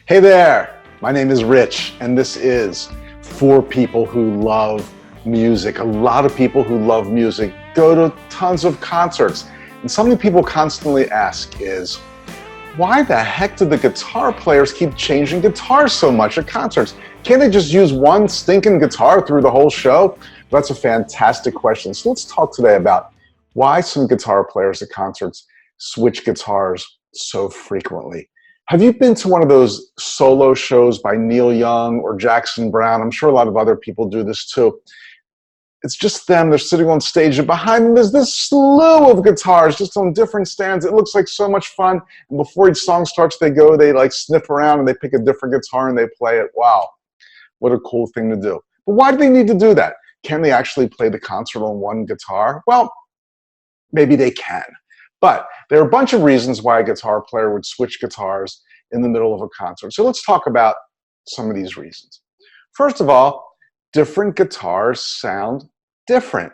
Hey there, my name is Rich, and this is for people who love music. A lot of people who love music go to tons of concerts, and something people constantly ask is, why the heck do the guitar players keep changing guitars so much at concerts? Can't they just use one stinking guitar through the whole show? That's a fantastic question. So let's talk today about why some guitar players at concerts switch guitars so frequently. Have you been to one of those solo shows by Neil Young or Jackson Browne? I'm sure a lot of other people do this too. It's just them, they're sitting on stage, and behind them there's this slew of guitars just on different stands. It looks like so much fun. And before each song starts, they like sniff around and they pick a different guitar and they play it. Wow, what a cool thing to do. But why do they need to do that? Can they actually play the concert on one guitar? Well, maybe they can. But there are a bunch of reasons why a guitar player would switch guitars in the middle of a concert. So let's talk about some of these reasons. First of all, different guitars sound different.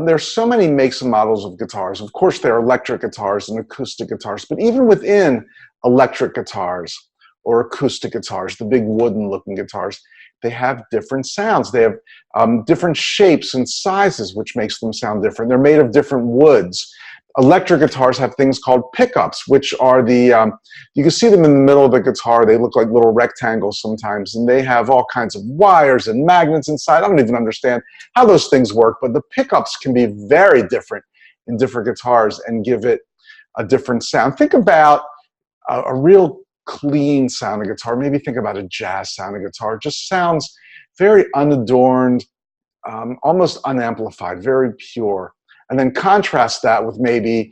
There's so many makes and models of guitars. Of course, there are electric guitars and acoustic guitars, but even within electric guitars or acoustic guitars, the big wooden-looking guitars, they have different sounds. They have different shapes and sizes, which makes them sound different. They're made of different woods. Electric guitars have things called pickups, which are you can see them in the middle of the guitar. They look like little rectangles sometimes, and they have all kinds of wires and magnets inside. I don't even understand how those things work, but the pickups can be very different in different guitars and give it a different sound. Think about a real clean sounding guitar. Maybe think about a jazz sounding guitar. It just sounds very unadorned, almost unamplified, very pure. And then contrast that with maybe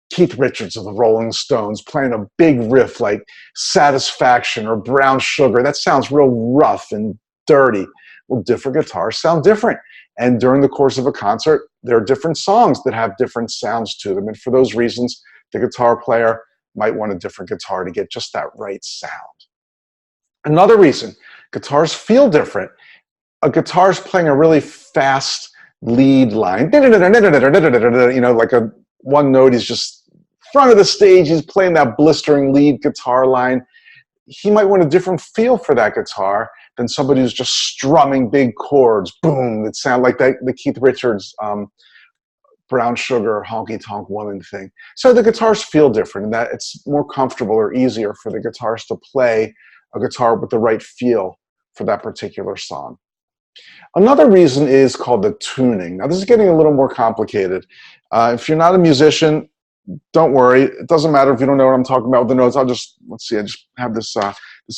Keith Richards of the Rolling Stones playing a big riff like Satisfaction or Brown Sugar. That sounds real rough and dirty. Well, different guitars sound different. And during the course of a concert, there are different songs that have different sounds to them. And for those reasons, the guitar player might want a different guitar to get just that right sound. Another reason, guitars feel different. A guitar is playing a really fast lead line, like a one note. He's just front of the stage. He's playing that blistering lead guitar line. He might want a different feel for that guitar than somebody who's just strumming big chords, boom, that sound like the Keith Richards Brown Sugar Honky Tonk Woman thing. So the guitars feel different, and that it's more comfortable or easier for the guitarist to play a guitar with the right feel for that particular song. Another reason is called the tuning. Now, this is getting a little more complicated. If you're not a musician, don't worry. It doesn't matter if you don't know what I'm talking about with the notes. Let's see, I just have this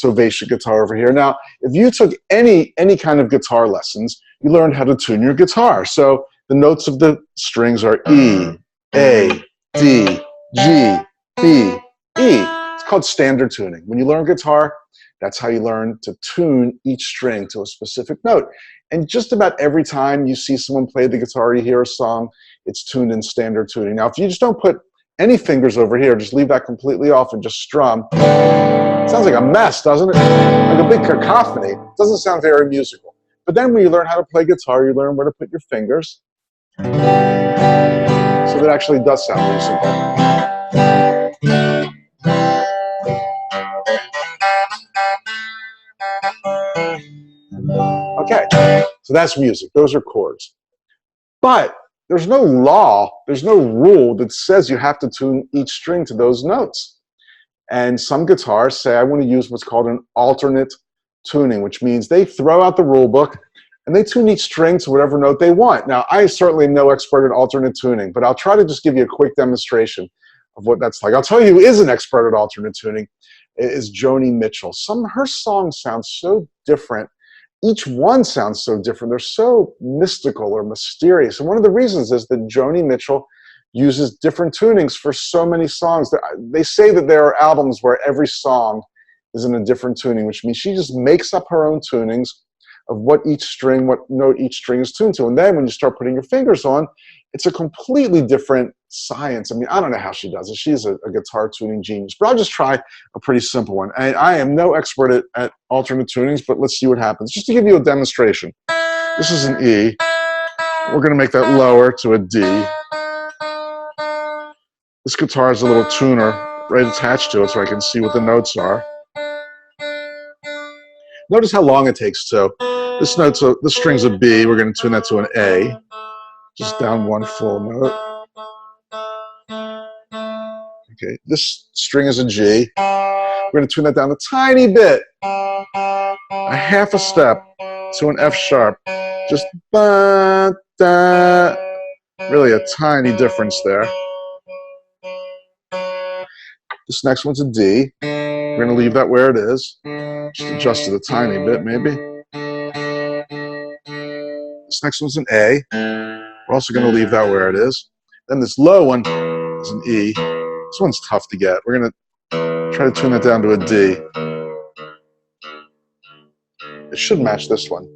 Ovation guitar over here. Now, if you took any kind of guitar lessons, you learned how to tune your guitar. So the notes of the strings are E, A, D, G, B, E. It's called standard tuning. When you learn guitar, that's how you learn to tune each string to a specific note. And just about every time you see someone play the guitar, you hear a song, it's tuned in standard tuning. Now, if you just don't put any fingers over here, just leave that completely off and just strum, it sounds like a mess, doesn't it? Like a big cacophony. It doesn't sound very musical. But then when you learn how to play guitar, you learn where to put your fingers. So that actually does sound musical. Okay, so that's music. Those are chords. But there's no law, there's no rule that says you have to tune each string to those notes. And some guitars say, I want to use what's called an alternate tuning, which means they throw out the rule book and they tune each string to whatever note they want. Now, I certainly am no expert at alternate tuning, but I'll try to just give you a quick demonstration of what that's like. I'll tell you who is an expert at alternate tuning is Joni Mitchell. Her songs sound so different. Each one sounds so different. They're so mystical or mysterious. And one of the reasons is that Joni Mitchell uses different tunings for so many songs. They say that there are albums where every song is in a different tuning, which means she just makes up her own tunings of what note each string is tuned to. And then when you start putting your fingers on, it's a completely different science. I mean, I don't know how she does it. She's a guitar tuning genius. But I'll just try a pretty simple one. And I am no expert at alternate tunings, but let's see what happens. Just to give you a demonstration. This is an E. We're going to make that lower to a D. This guitar has a little tuner right attached to it so I can see what the notes are. Notice how long it takes to. This string's a B. We're going to tune that to an A. Just down one full note. Okay, this string is a G. We're going to tune that down a tiny bit, a half a step to an F sharp. Just ba da. Really a tiny difference there. This next one's a D. We're going to leave that where it is. Just adjust it a tiny bit, maybe. This next one's an A. We're also going to leave that where it is. Then this low one is an E. This one's tough to get. We're going to try to tune that down to a D. It should match this one.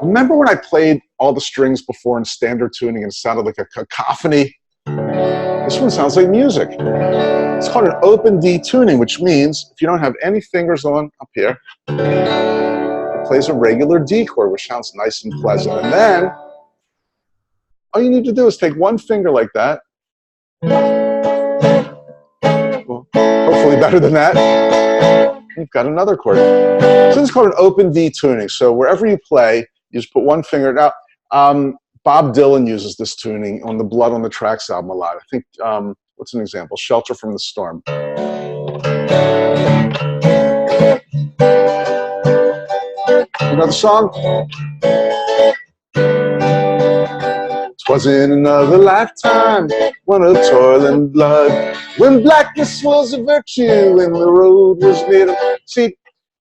Remember when I played all the strings before in standard tuning and it sounded like a cacophony? This one sounds like music. It's called an open D tuning, which means if you don't have any fingers on up here, it plays a regular D chord, which sounds nice and pleasant. And then all you need to do is take one finger like that. Well, hopefully better than that. You've got another chord. So this is called an open D tuning. So wherever you play, you just put one finger. Now, Bob Dylan uses this tuning on the Blood on the Tracks album a lot. I think, what's an example? Shelter from the Storm. Another song. 'Twas in another lifetime, one of toil and blood, when blackness was a virtue and the road was made of... See,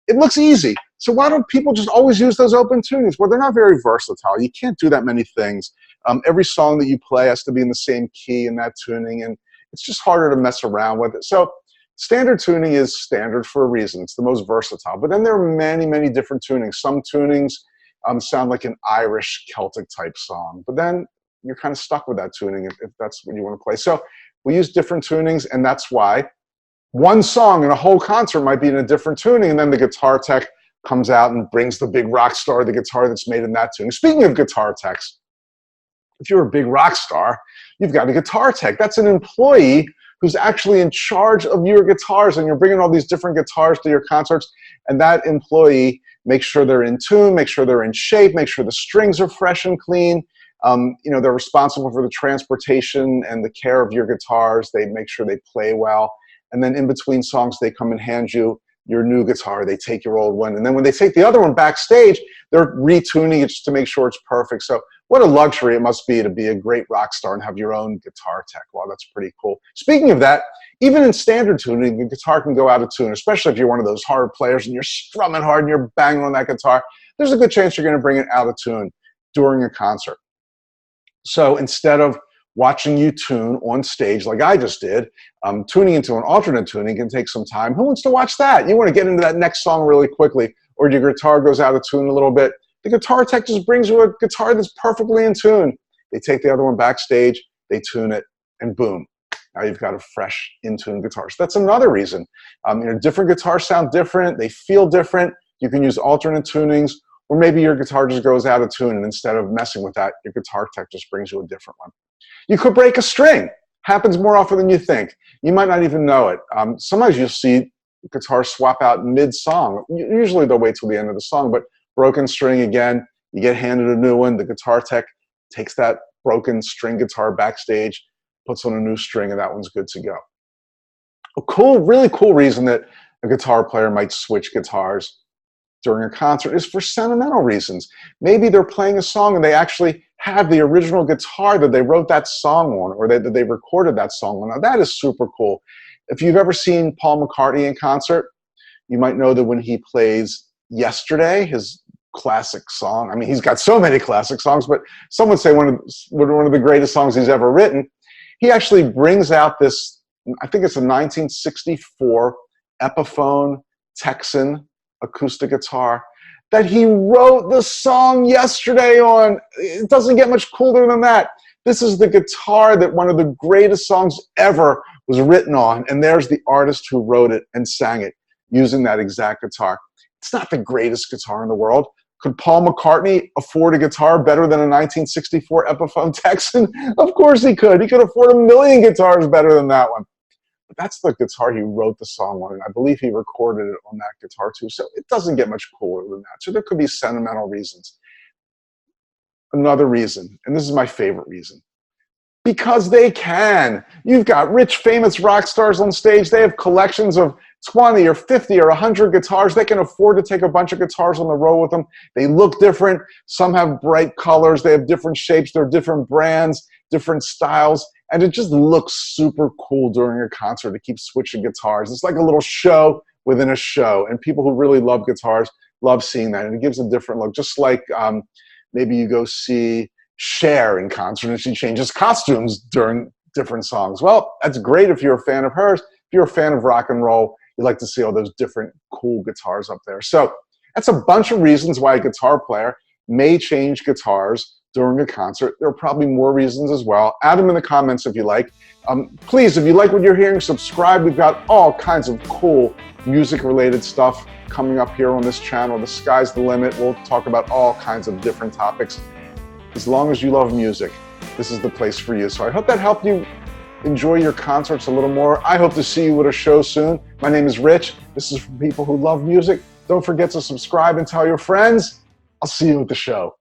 it looks easy. So why don't people just always use those open tunings? Well, they're not very versatile. You can't do that many things. Every song that you play has to be in the same key in that tuning, and it's just harder to mess around with it. So standard tuning is standard for a reason. It's the most versatile. But then there are many, many different tunings. Some tunings sound like an Irish Celtic type song, but then you're kind of stuck with that tuning if that's what you want to play. So we use different tunings, and that's why one song in a whole concert might be in a different tuning, and then the guitar tech comes out and brings the big rock star, the guitar that's made in that tuning. Speaking of guitar techs, if you're a big rock star, you've got a guitar tech. That's an employee who's actually in charge of your guitars, and you're bringing all these different guitars to your concerts, and that employee makes sure they're in tune, make sure they're in shape, make sure the strings are fresh and clean. They're responsible for the transportation and the care of your guitars. They make sure they play well. And then in between songs, they come and hand you your new guitar. They take your old one. And then when they take the other one backstage, they're retuning it just to make sure it's perfect. So what a luxury it must be to be a great rock star and have your own guitar tech. Wow, that's pretty cool. Speaking of that, even in standard tuning, the guitar can go out of tune, especially if you're one of those hard players and you're strumming hard and you're banging on that guitar. There's a good chance you're going to bring it out of tune during a concert. So instead of watching you tune on stage like I just did, tuning into an alternate tuning can take some time. Who wants to watch that? You want to get into that next song really quickly, or your guitar goes out of tune a little bit. The guitar tech just brings you a guitar that's perfectly in tune. They take the other one backstage, they tune it, and boom. Now you've got a fresh, in-tune guitar. So that's another reason. Different guitars sound different. They feel different. You can use alternate tunings, or maybe your guitar just goes out of tune, and instead of messing with that, your guitar tech just brings you a different one. You could break a string. Happens more often than you think. You might not even know it. Sometimes you'll see guitars swap out mid-song. Usually they'll wait till the end of the song, but broken string again, you get handed a new one. The guitar tech takes that broken string guitar backstage, puts on a new string, and that one's good to go. A cool, really cool reason that a guitar player might switch guitars during a concert is for sentimental reasons. Maybe they're playing a song and they actually have the original guitar that they wrote that song on, or that they recorded that song on. Now that is super cool. If you've ever seen Paul McCartney in concert, you might know that when he plays Yesterday, his classic song, I mean, he's got so many classic songs, but some would say one of the greatest songs he's ever written, he actually brings out this, I think it's a 1964 Epiphone Texan acoustic guitar that he wrote the song Yesterday on. It doesn't get much cooler than that. This is the guitar that one of the greatest songs ever was written on, and there's the artist who wrote it and sang it using that exact guitar. It's not the greatest guitar in the world. Could Paul McCartney afford a guitar better than a 1964 Epiphone Texan? Of course he could. He could afford a million guitars better than that one. But that's the guitar he wrote the song on, and I believe he recorded it on that guitar too. So it doesn't get much cooler than that. So there could be sentimental reasons. Another reason, and this is my favorite reason, because they can. You've got rich, famous rock stars on stage. They have collections of 20 or 50 or 100 guitars. They can afford to take a bunch of guitars on the road with them. They look different. Some have bright colors. They have different shapes. They're different brands, different styles. And it just looks super cool during a concert to keep switching guitars. It's like a little show within a show. And people who really love guitars love seeing that. And it gives a different look. Just like maybe you go see Cher in concert and she changes costumes during different songs. Well, that's great if you're a fan of hers. If you're a fan of rock and roll, you like to see all those different cool guitars up there. So that's a bunch of reasons why a guitar player may change guitars during a concert. There are probably more reasons as well. Add them in the comments if you like. Please, if you like what you're hearing, subscribe. We've got all kinds of cool music-related stuff coming up here on this channel. The sky's the limit. We'll talk about all kinds of different topics. As long as you love music, this is the place for you. So I hope that helped you enjoy your concerts a little more. I hope to see you at a show soon. My name is Rich. This is for people who love music. Don't forget to subscribe and tell your friends. I'll see you at the show.